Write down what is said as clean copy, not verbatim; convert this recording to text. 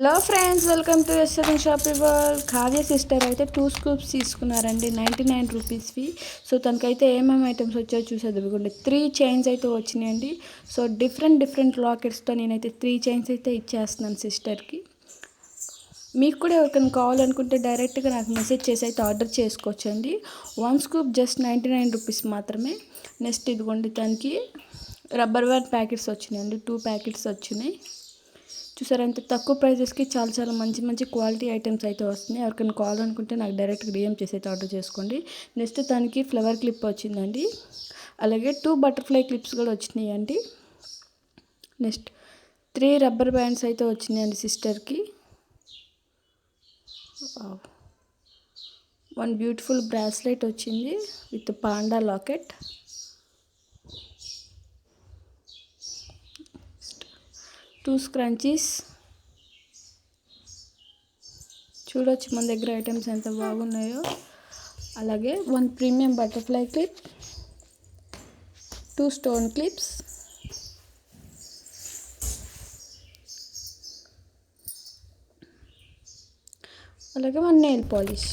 Hello friends, welcome to SN shopping world. Kavya sister అయితే 2 scoops తీసుకున్నారండి 99 రూపీస్వి. So తనకైతే ఏమేమి ఐటమ్స్ వచ్చాయో చూసేది. 3 చైన్స్ అయితే వచ్చినాయండి. సో డిఫరెంట్ లాకెట్స్తో నేనైతే 3 చైన్స్ అయితే ఇచ్చేస్తున్నాను సిస్టర్కి. మీకు కూడా ఎవరికైనా కావాలనుకుంటే డైరెక్ట్గా నాకు మెసేజ్ చేసి అయితే ఆర్డర్ చేసుకోవచ్చండి. 1 స్కూప్ జస్ట్ 99 రూపీస్ మాత్రమే. నెక్స్ట్ ఇదిగోండి, దానికి రబ్బర్ బ్యాండ్ ప్యాకెట్స్ వచ్చినాయండి. 2 ప్యాకెట్స్ వచ్చినాయి. చూసారా, అంత తక్కువ ప్రైజెస్కి చాలా మంచి క్వాలిటీ ఐటమ్స్ అయితే వస్తున్నాయి. ఎవరికైనా కావాలనుకుంటే నాకు డైరెక్ట్గా డిఎం చేసి అయితే ఆర్డర్ చేసుకోండి. నెక్స్ట్ దానికి ఫ్లవర్ క్లిప్ వచ్చిందండి. అలాగే 2 బటర్ఫ్లై క్లిప్స్ కూడా వచ్చినాయండి. నెక్స్ట్ 3 రబ్బర్ బ్యాండ్స్ అయితే వచ్చినాయండి సిస్టర్కి. 1 బ్యూటిఫుల్ బ్రాస్లెట్ వచ్చింది విత్ పాండా లాకెట్. 2 స్క్రంచీస్. చూడొచ్చు మన దగ్గర ఐటమ్స్ ఎంత బాగున్నాయో. అలాగే 1 premium butterfly clip, 2 stone clips, అలాగే 1 నెయిల్ పాలిష్.